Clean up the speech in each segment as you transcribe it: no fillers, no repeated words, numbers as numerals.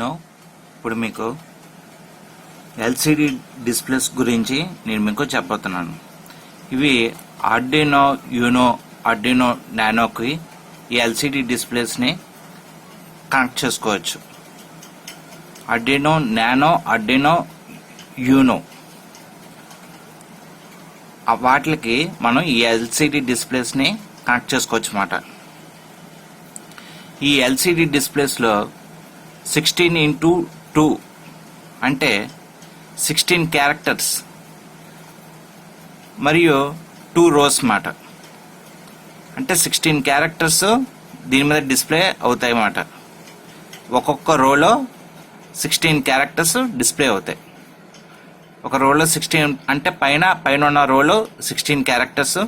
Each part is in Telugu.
ఆర్డినో ఇప్పుడు మీకు ఎల్సిడి డిస్ప్లేస్ గురించి నేను మీకు చెప్పబోతున్నాను. ఇవి ఆర్డినో యూనో, ఆర్డినో నానోకి ఈ ఎల్సిడి డిస్ప్లేస్ని కనెక్ట్ చేసుకోవచ్చు. ఆర్డినో నానో, ఆర్డినో యూనో వాటికి మనం ఈ ఎల్సిడి డిస్ప్లేస్ని కనెక్ట్ చేసుకోవచ్చు అన్నమాట. ఈ ఎల్సిడి డిస్ప్లేస్లో 16x2 అంటే 16 క్యారెక్టర్స్ మరియు 2 రోస్ మాట. అంటే 16 క్యారెక్టర్స్ దీని మీద డిస్ప్లే అవుతాయి అన్నమాట. ఒక్కొక్క రోలో 16 క్యారెక్టర్స్ డిస్ప్లే అవుతాయి. ఒక రోలో 16 అంటే పైన ఉన్న రోలో 16 క్యారెక్టర్స్,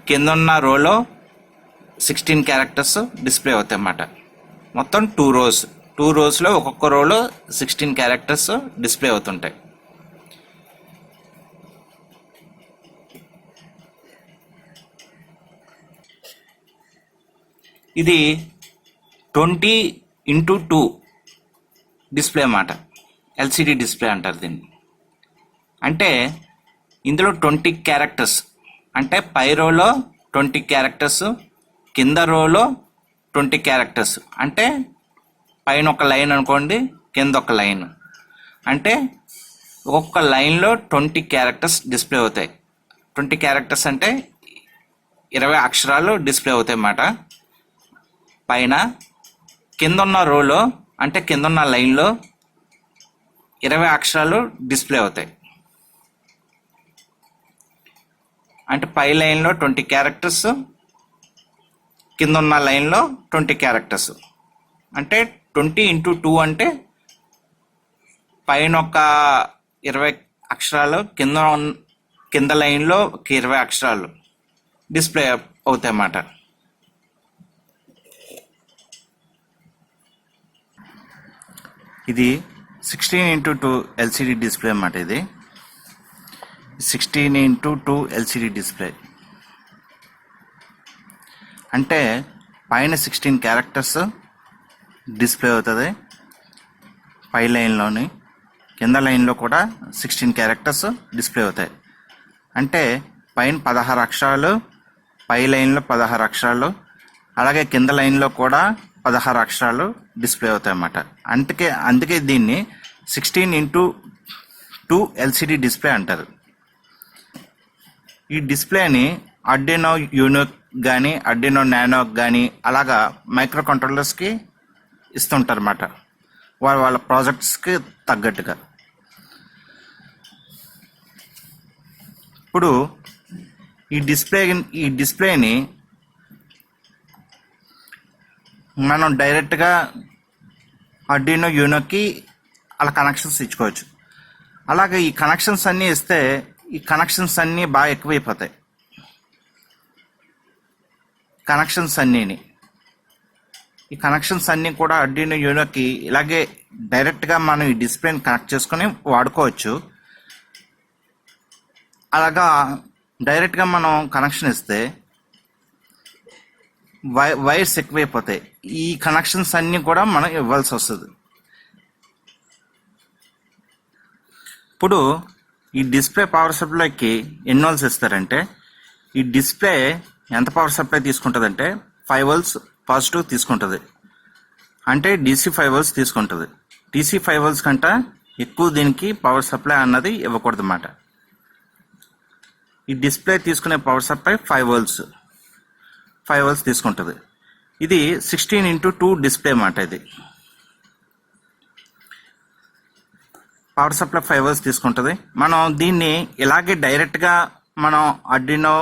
కింద ఉన్న రోలో 16 క్యారెక్టర్స్ డిస్ప్లే అవుతాయి అన్నమాట. మొత్తం 2 రోస్లో ఒక్కొక్క రోలో 16 క్యారెక్టర్స్ డిస్ప్లే అవుతుంటాయి. ఇది 20x2 డిస్ప్లే అన్నమాట. ఎల్సిడి డిస్ప్లే అంటారు దీన్ని. అంటే ఇందులో 20 క్యారెక్టర్స్, అంటే పై రోలో 20 క్యారెక్టర్స్, కింద రోలో 20 క్యారెక్టర్స్. అంటే పైన ఒక లైన్ అనుకోండి, కింద ఒక లైన్. అంటే ఒక్కొక్క లైన్లో 20 క్యారెక్టర్స్ డిస్ప్లే అవుతాయి. 20 క్యారెక్టర్స్ అంటే 20 అక్షరాలు డిస్ప్లే అవుతాయి అన్నమాట పైన. కింద ఉన్న రోలో అంటే కింద ఉన్న లైన్లో 20 అక్షరాలు డిస్ప్లే అవుతాయి. అంటే పై లైన్లో 20 క్యారెక్టర్స్, కింద ఉన్న లైన్లో 20 క్యారెక్టర్స్. అంటే 20x2 అంటే పైన ఒక 20 అక్షరాలు, కింద లైన్లో 20 అక్షరాలు డిస్ప్లే అవుతాయి అన్నమాట. ఇది 16x2 ఎల్సిడి డిస్ప్లే అన్నమాట. ఇది 16x2 ఎల్సిడి డిస్ప్లే అంటే పైన 16 క్యారెక్టర్స్ డిస్ప్లే అవుతుంది పై లైన్లోని, కింద లైన్లో కూడా 16 క్యారెక్టర్స్ డిస్ప్లే అవుతాయి. అంటే పైన 16 అక్షరాలు, పై లైన్లో 16 అక్షరాలు, అలాగే కింద లైన్లో కూడా 16 అక్షరాలు డిస్ప్లే అవుతాయి అన్నమాట. అందుకే దీన్ని 16x2 ఎల్సిడి డిస్ప్లే అంటారు. ఈ డిస్ప్లేని ఆర్డినో యూనో కానీ, ఆర్డినో నానో కానీ అలాగా మైక్రో కంట్రోలర్స్కి ఇస్తుంటారు అన్నమాట, వాళ్ళ ప్రాజెక్ట్స్కి తగ్గట్టుగా. ఇప్పుడు ఈ డిస్ప్లేని మనం డైరెక్ట్గా ఆర్డినో యూనోకి అలా కనెక్షన్స్ ఇచ్చుకోవచ్చు. అలాగే ఈ కనెక్షన్స్ అన్నీ ఇస్తే ఈ కనెక్షన్స్ అన్నీ బాగా ఎక్కువైపోతాయి. ఈ కనెక్షన్స్ అన్నీ కూడా ఆర్డినో యూనోకి ఇలాగే డైరెక్ట్గా మనం ఈ డిస్ప్లేని కనెక్ట్ చేసుకొని వాడుకోవచ్చు. అలాగా డైరెక్ట్గా మనం కనెక్షన్ ఇస్తే వైర్స్ ఎక్కువైపోతాయి. ఈ కనెక్షన్స్ అన్నీ కూడా మనం ఇవ్వాల్సి వస్తుంది. ఇప్పుడు ఈ డిస్ప్లే పవర్ సప్లైకి ఎన్ని వోల్ట్స్ ఇస్తారంటే, ఈ డిస్ప్లే ఎంత పవర్ సప్లై తీసుకుంటుందంటే 5 వోల్ట్స్ పాజిటివ్ తీసుకుంటుంది. అంటే DC 5 వోల్ట్స్ తీసుకుంటుంది. DC 5 వోల్ట్స్ కంటే ఎక్కువ దీనికి పవర్ సప్లై అన్నది ఇవ్వకూడదు అన్నమాట. ఈ డిస్ప్లే తీసుకునే పవర్ సప్లై 5 వోల్ట్స్ తీసుకుంటుంది. ఇది 16x2 డిస్ప్లే అన్నమాట. ఇది పవర్ సప్లై 5 వోల్ట్స్ తీసుకుంటుంది. మనం దీన్ని ఇలాగే డైరెక్ట్గా మనం ఆర్డినో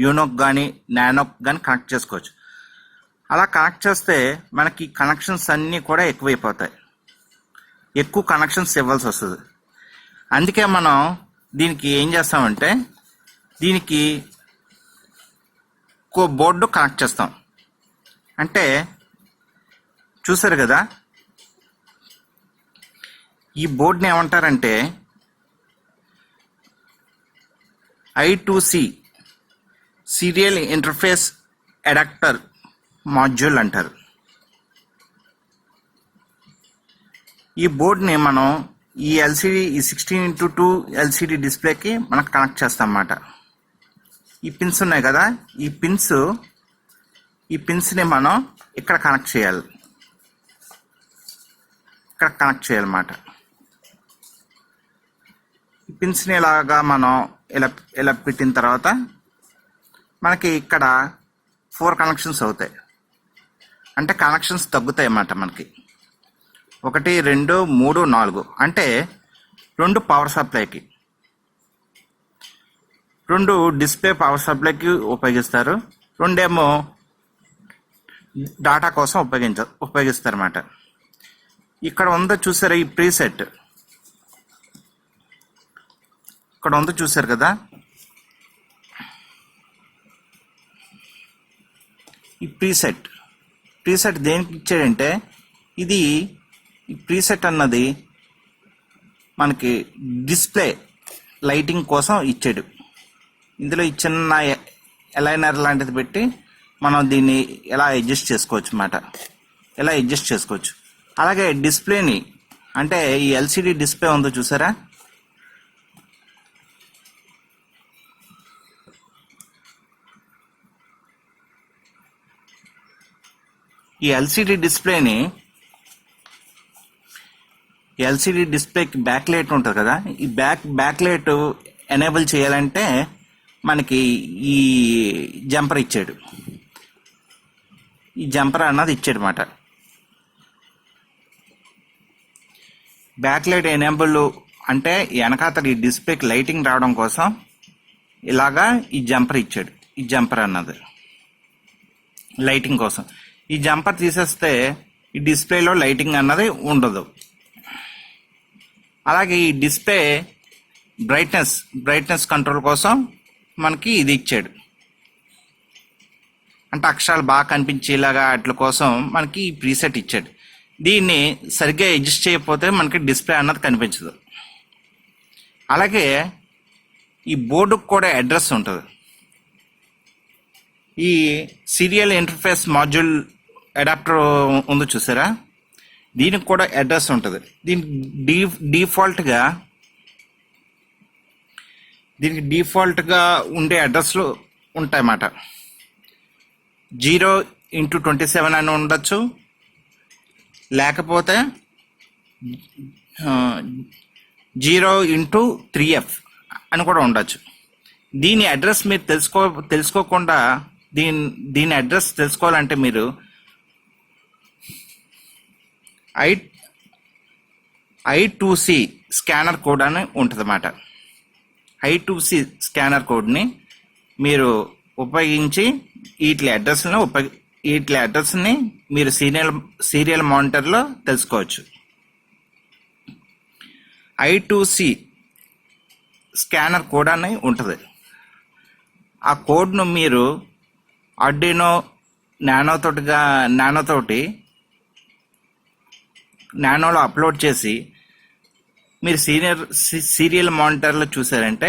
యూనోకి కానీ, నానోకి కానీ కనెక్ట్ చేసుకోవచ్చు. అలా కనెక్ట్ చేస్తే మనకి కనెక్షన్స్ అన్నీ కూడా ఎక్కువైపోతాయి. ఎక్కువ కనెక్షన్స్ ఇవ్వాల్సి వస్తుంది. అందుకే మనం దీనికి ఏం చేస్తామంటే, దీనికి బోర్డు కనెక్ట్ చేస్తాం. అంటే చూసారు కదా, ఈ బోర్డుని ఏమంటారంటే I2C serial interface adapter module అంటారు. ఈ బోర్డ్ని మనం ఈ ఎల్సిడి ఈ 16:2 ఎల్సిడి డిస్ప్లేకి మనం కనెక్ట్ చేస్తాం అన్నమాట. ఈ పిన్స్ ఉన్నాయి కదా, ఈ పిన్స్ని మనం ఇక్కడ కనెక్ట్ చేయాలి, ఇక్కడ కనెక్ట్ చేయాలన్నమాట. ఈ పిన్స్ని ఇలాగా మనం ఇలా పెట్టిన తర్వాత మనకి ఇక్కడ 4 కనెక్షన్స్ అవుతాయి. అంటే కనెక్షన్స్ తగ్గుతాయి అన్నమాట మనకి. 1 2 3 4 అంటే 2 పవర్ సప్లైకి, 2 డిస్ప్లే పవర్ సప్లైకి ఉపయోగిస్తారు, 2 ఏమో డాటా కోసం ఉపయోగిస్తారన్నమాట. ఇక్కడ ఉందో చూసారా ఈ ప్రీసెట్, ఇక్కడ ఉందో చూసారు కదా, ఈ ప్రీసెట్ దేనికి ఇచ్చాడంటే, ఇది ఈ ప్రీసెట్ అన్నది మనకి డిస్ప్లే లైటింగ్ కోసం ఇచ్చాడు. ఇందులో ఈ చిన్న ఎలైనర్ లాంటిది పెట్టి మనం దీన్ని ఎలా అడ్జస్ట్ చేసుకోవచ్చు అన్నమాట, అలాగే డిస్ప్లేని, అంటే ఈ ఎల్సిడి డిస్ప్లే ఉందో చూసారా, ఈ ఎల్సిడి డిస్ప్లేకి బ్యాక్ లైట్ ఉంటుంది కదా, ఈ బ్యాక్ లైట్ ఎనేబుల్ చేయాలంటే మనకి ఈ జంపర్ ఇచ్చాడు, ఈ జంపర్ అన్నది ఇచ్చాడు అన్నమాట. బ్యాక్ లైట్ ఎనేబుల్ అంటే వెనకాతల ఈ డిస్ప్లేకి లైటింగ్ రావడం కోసం ఇలాగా ఈ జంపర్ ఇచ్చాడు. ఈ జంపర్ అన్నది లైటింగ్ కోసం. ఈ జంపర్ తీసేస్తే ఈ డిస్ప్లేలో లైటింగ్ అన్నది ఉండదు. అలాగే ఈ డిస్ప్లే బ్రైట్నెస్ కంట్రోల్ కోసం మనకి ఇది ఇచ్చాడు. అంటే అక్షరాలు బాగా కనిపించేలాగా అట్ల కోసం మనకి ఈ ప్రీసెట్ ఇచ్చాడు. దీన్ని సరిగ్గా అడ్జస్ట్ చేయకపోతే మనకి డిస్ప్లే అన్నది కనిపించదు. అలాగే ఈ బోర్డుకు కూడా అడ్రస్ ఉంటుంది. ఈ సీరియల్ ఇంటర్ఫేస్ మాడ్యూల్ అడాప్టర్ ఉందో చూసారా, దీనికి కూడా అడ్రస్ ఉంటుంది. దీనికి డిఫాల్ట్గా ఉండే అడ్రస్లు ఉంటాయన్నమాట. 0x27 అని ఉండొచ్చు, లేకపోతే 0x3f అని కూడా ఉండొచ్చు. దీని అడ్రస్ మీరు తెలుసుకోకుండా దీని అడ్రస్ తెలుసుకోవాలంటే మీరు I2C స్కానర్ కోడ్ అని ఉంటుంది అన్నమాట. I2C స్కానర్ కోడ్ని మీరు ఉపయోగించి వీటి అడ్రస్ని మీరు సీరియల్ మానిటర్లో తెలుసుకోవచ్చు. I2C స్కానర్ కోడ్ అని ఉంటుంది. ఆ కోడ్ను మీరు ఆర్డినో నానోలో అప్లోడ్ చేసి మీరు సీరియల్ మానిటర్లో చూసారంటే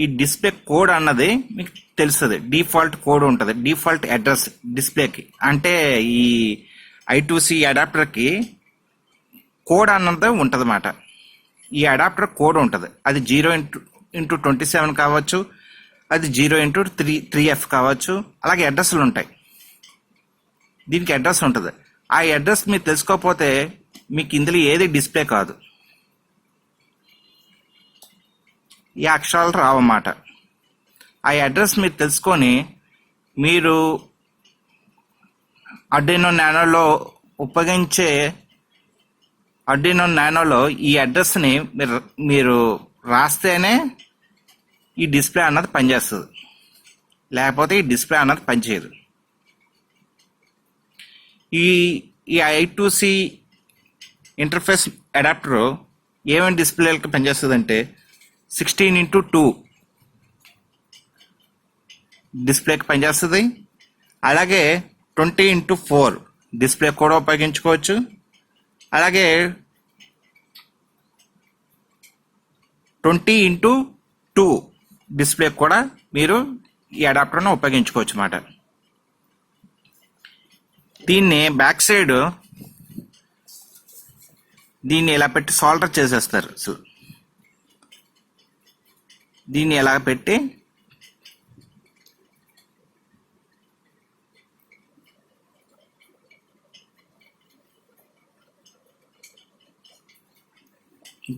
ఈ డిస్ప్లే కోడ్ అన్నది మీకు తెలుస్తుంది. డిఫాల్ట్ కోడ్ ఉంటుంది, డిఫాల్ట్ అడ్రస్ డిస్ప్లేకి. అంటే ఈ I2C అడాప్టర్కి కోడ్ అన్నది ఉంటుంది అన్నమాట. ఈ అడాప్టర్ కోడ్ ఉంటుంది. అది 0x27 కావచ్చు, అది 0x3f కావచ్చు. అలాగే అడ్రస్లు ఉంటాయి. దీనికి అడ్రస్ ఉంటుంది. ఆ అడ్రస్ మీరు తెలుసుకోకపోతే మీకు ఇందులో ఏది డిస్ప్లే కాదు, ఈ అక్షరాలు రావన్నమాట. ఆ అడ్రస్ మీరు తెలుసుకొని మీరు ఆర్డినో నానోలో ఈ అడ్రస్ని మీరు రాస్తేనే ఈ డిస్ప్లే అన్నది పనిచేస్తుంది, లేకపోతే ఈ డిస్ప్లే అన్నది పనిచేయదు. ఈ I2C ఇంటర్ఫేస్ అడాప్టర్ ఏమేమి డిస్ప్లేలకు పనిచేస్తుంది అంటే 16:2 డిస్ప్లేకి పనిచేస్తుంది. అలాగే 20:4 డిస్ప్లే కూడా ఉపయోగించుకోవచ్చు. అలాగే 20:2 డిస్ప్లే కూడా మీరు ఈ అడాప్టర్ను ఉపయోగించుకోవచ్చు అన్నమాట. దీన్ని బ్యాక్ సైడ్ దీన్ని ఇలా పెట్టి సోల్డర్ చేసేస్తారు. అసలు దీన్ని ఇలా పెట్టి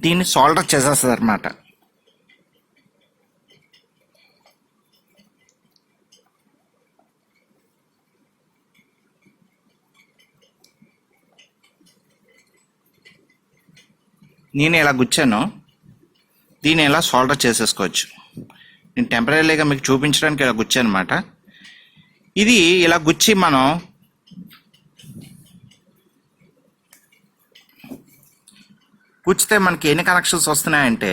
దీన్ని సోల్డర్ చేసేస్తారు అన్నమాట. నేను ఇలా గుచ్చాను, దీన్ని ఇలా సోల్డర్ చేసేసుకోవచ్చు. నేను టెంపరీగా మీకు చూపించడానికి ఇలా గుచ్చాను అనమాట. ఇది ఇలా గుచ్చి మనం గుచ్చితే మనకి ఎన్ని కనెక్షన్స్ వస్తున్నాయంటే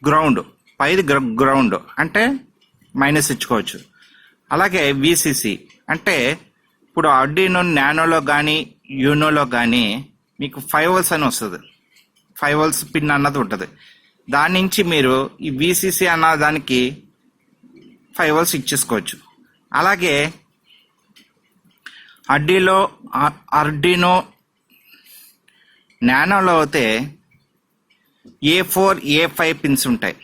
గ్రౌండ్ పైది గ్రౌండ్ అంటే మైనస్ ఇచ్చుకోవచ్చు. అలాగే విసిసి అంటే ఇప్పుడు ఆర్డినో నానోలో కానీ యూనోలో కానీ మీకు 5 volts అని వస్తుంది. 5 volts పిన్ అన్నది ఉంటుంది. దాని నుంచి మీరు ఈ విసిసి అన్న దానికి 5 volts ఇచ్చేసుకోవచ్చు. అలాగే ఆర్డినో నానోలో అయితే A4 A5 పిన్స్ ఉంటాయి.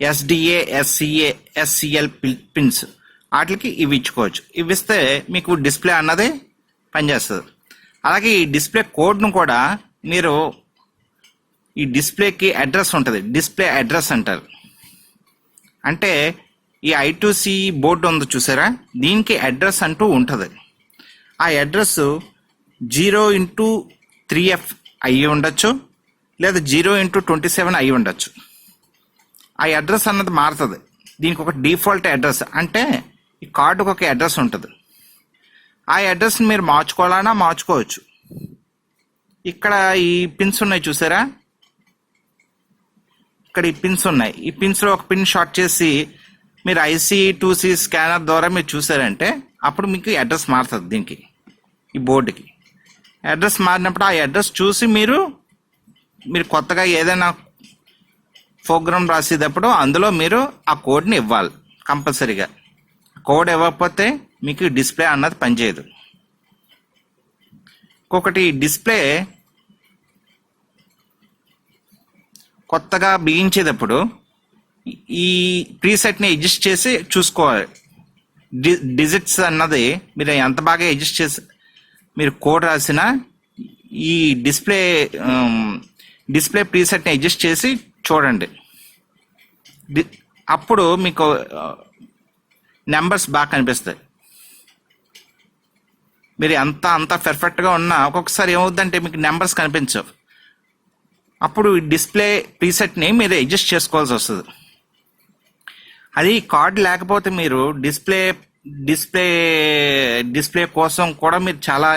ఎస్డిఏ ఎస్సిఏ ఎస్సిఎల్ పిన్స్ వాటికి ఇవి ఇచ్చుకోవచ్చు. ఇవి ఇస్తే మీకు డిస్ప్లే అన్నది పనిచేస్తుంది. అలాగే ఈ డిస్ప్లే కోడ్ను కూడా మీరు ఈ డిస్ప్లేకి అడ్రస్ ఉంటుంది, డిస్ప్లే అడ్రస్ అంటారు. అంటే ఈ I2C బోర్డు ఉంది చూసారా, దీనికి అడ్రస్ అంటూ ఉంటుంది. ఆ అడ్రస్ 0x3F అయ్యి ఉండొచ్చు, లేదా 0x27 అయ్యి ఉండొచ్చు. ఆ అడ్రస్ అన్నది మారుతుంది. దీనికి ఒక డిఫాల్ట్ అడ్రస్ అంటే ఈ కార్డుకు ఒక అడ్రస్ ఉంటుంది. ఆ అడ్రస్ని మీరు మార్చుకోవాలన్నా మార్చుకోవచ్చు. ఇక్కడ ఈ పిన్స్ ఉన్నాయి చూసారా, ఇక్కడ ఈ పిన్స్ ఉన్నాయి. ఈ పిన్స్లో ఒక పిన్ షార్ట్ చేసి మీరు IC2C స్కానర్ ద్వారా మీరు చూసారంటే అప్పుడు మీకు అడ్రస్ మారుతుంది. దీనికి ఈ బోర్డుకి అడ్రస్ మారినప్పుడు ఆ అడ్రస్ చూసి మీరు కొత్తగా ఏదైనా ప్రోగ్రామ్ రాసేటప్పుడు అందులో మీరు ఆ కోడ్ని ఇవ్వాలి కంపల్సరీగా. కోడ్ ఇవ్వకపోతే మీకు డిస్ప్లే అన్నది పనిచేయదు. ఇంకొకటి డిస్ప్లే కొత్తగా బిగించేటప్పుడు ఈ ప్రీసెట్ని అడ్జస్ట్ చేసి చూసుకోవాలి. డిజిట్స్ అన్నది మీరు ఎంత బాగా అడ్జస్ట్ చేసి మీరు కోడ్ రాసినా ఈ డిస్ప్లే ప్రీసెట్ని అడ్జస్ట్ చేసి చూడండి. అప్పుడు మీకు నెంబర్స్ బాగా కనిపిస్తాయి. మీరు అంత పర్ఫెక్ట్గా ఉన్నా ఒక్కొక్కసారి ఏమవుద్దంటే మీకు నెంబర్స్ కనిపించవు. అప్పుడు డిస్ప్లే ప్రీసెట్ని మీరు అడ్జస్ట్ చేసుకోవాల్సి వస్తుంది. అది కార్డ్ లేకపోతే మీరు డిస్ప్లే కోసం కూడా మీరు చాలా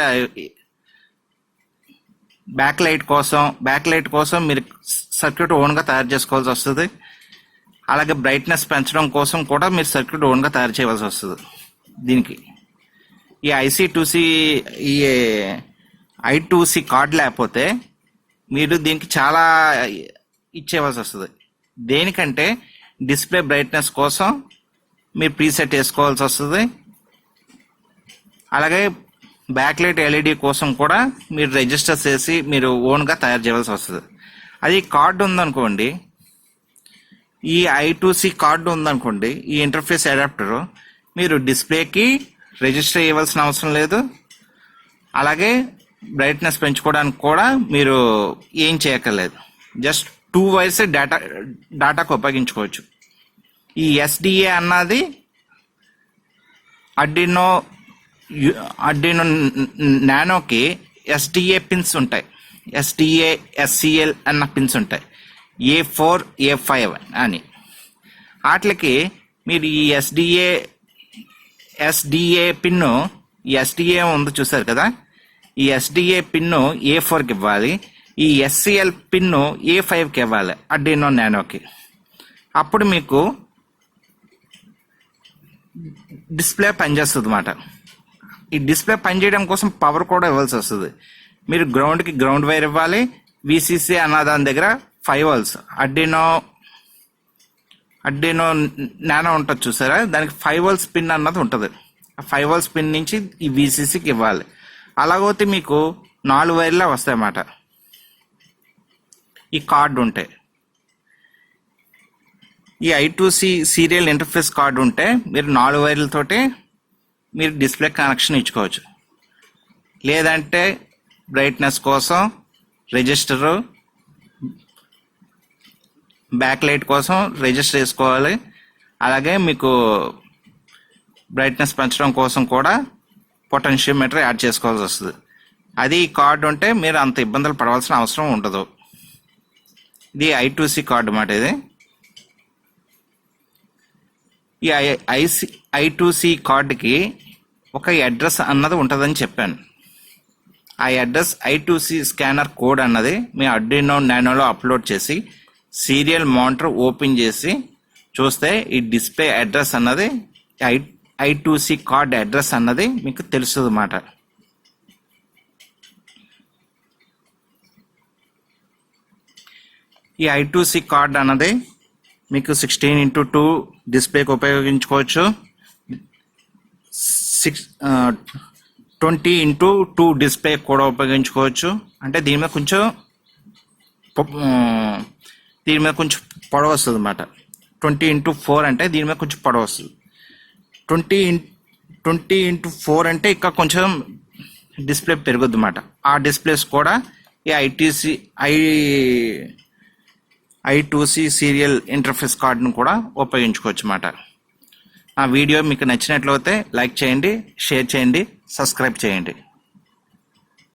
బ్యాక్ లైట్ కోసం మీరు సర్క్యూట్ ఓన్గా తయారు చేసుకోవాల్సి వస్తుంది. అలాగే బ్రైట్నెస్ పెంచడం కోసం కూడా మీరు సర్క్యూట్ ఓన్గా తయారు చేయవలసి వస్తుంది. దీనికి ఈ I2C కార్డ్ లేకపోతే మీరు దీనికి చాలా ఇచ్చేవలసి వస్తుంది. దేనికంటే డిస్ప్లే బ్రైట్నెస్ కోసం మీరు ప్రీసెట్ వేసుకోవాల్సి వస్తుంది. అలాగే బ్యాక్ లైట్ ఎల్ఈడి కోసం కూడా మీరు రిజిస్టర్ చేసి మీరు ఓన్గా తయారు చేయవలసి వస్తుంది. అది కార్డు ఉందనుకోండి, ఈ I2C కార్డు ఉందనుకోండి, ఈ ఇంటర్ఫేస్ అడాప్టర్ మీరు డిస్ప్లేకి రిజిస్టర్ చేయవలసిన అవసరం లేదు. అలాగే బ్రైట్నెస్ పెంచుకోవడానికి కూడా మీరు ఏం చేయక్కర్లేదు. జస్ట్ 2 wires డేటాకు ఉపయోగించుకోవచ్చు. ఈ ఎస్డిఏ అన్నది ఆర్డినో నానోకి ఎస్డిఏ పిన్స్ ఉంటాయి. ఎస్డిఏ ఎస్సిఎల్ అన్న పిన్స్ ఉంటాయి, A4 A5 అని. వాటికి మీరు ఈ ఎస్డిఏ పిన్ను, ఈ ఎస్డిఏ ఉంది చూసారు కదా, ఈ ఎస్డిఏ పిన్ను A4కి ఇవ్వాలి, ఈ ఎస్సిఎల్ పిన్ను A5కి ఇవ్వాలి ఆర్డినో నానోకి. అప్పుడు మీకు డిస్ప్లే పనిచేస్తుంది అన్నమాట. ఈ డిస్ప్లే పనిచేయడం కోసం పవర్ కూడా ఇవ్వాల్సి వస్తుంది. మీరు గ్రౌండ్కి గ్రౌండ్ వైర్ ఇవ్వాలి. విసిసి అన్న దాని దగ్గర 5 volts ఆర్డినో నానో ఉంటుంది చూసారా, దానికి 5 volts పిన్ అన్నది ఉంటుంది. 5 వోల్ట్స్ పిన్ నుంచి ఈ VCCకి ఇవ్వాలి. అలాగైతే మీకు 4 వైర్లే వస్తాయన్నమాట. ఈ కార్డు ఉంటే, ఈ I2C సీరియల్ ఇంటర్ఫేస్ కార్డు ఉంటే మీరు 4 వైర్లతోటి మీరు డిస్ప్లే కనెక్షన్ ఇచ్చుకోవచ్చు. లేదంటే బ్రైట్నెస్ కోసం రెజిస్టరు, బ్యాక్ లైట్ కోసం రెజిస్టర్ వేసుకోవాలి. అలాగే మీకు బ్రైట్నెస్ పెంచడం కోసం కూడా పొటెన్షియోమీటర్ యాడ్ చేసుకోవాల్సి వస్తుంది. అది ఈ కార్డు ఉంటే మీరు అంత ఇబ్బందులు పడవలసిన అవసరం ఉండదు. ఇది I2C కార్డు అన్నమాట. ఇది ఈ I2C కార్డుకి ఒక అడ్రస్ అన్నది ఉంటుందని చెప్పాను. ఆ అడ్రస్ I2C స్కానర్ కోడ్ అన్నది మీ ఆర్డినో నానోలో అప్లోడ్ చేసి సీరియల్ మానిటర్ ఓపెన్ చేసి చూస్తే ఈ డిస్ప్లే అడ్రస్ అన్నది I2C కార్డ్ అడ్రస్ అన్నది మీకు తెలుస్తుంది అన్నమాట. ఈ I2C కార్డ్ అన్నది మీకు 16:2 డిస్ప్లేకి ఉపయోగించుకోవచ్చు, 20:2 డిస్ప్లే కూడా ఉపయోగించుకోవచ్చు. అంటే దీని మీద కొంచెం పొడవు వస్తుంది అన్నమాట. 20:4 అంటే దీని మీద కొంచెం పొడవు వస్తుంది. 20:4 అంటే ఇంకా కొంచెం డిస్ప్లే పెరుగుద్ది అన్నమాట. ఆ డిస్ప్లేస్ కూడా ఈ I2C సీరియల్ ఇంటర్ఫేస్ కార్డును కూడా ఉపయోగించుకోవచ్చు అన్నమాట. ఆ వీడియో మీకు నచ్చినట్లయితే లైక్ చేయండి, షేర్ చేయండి, సబ్స్క్రైబ్ చేయండి.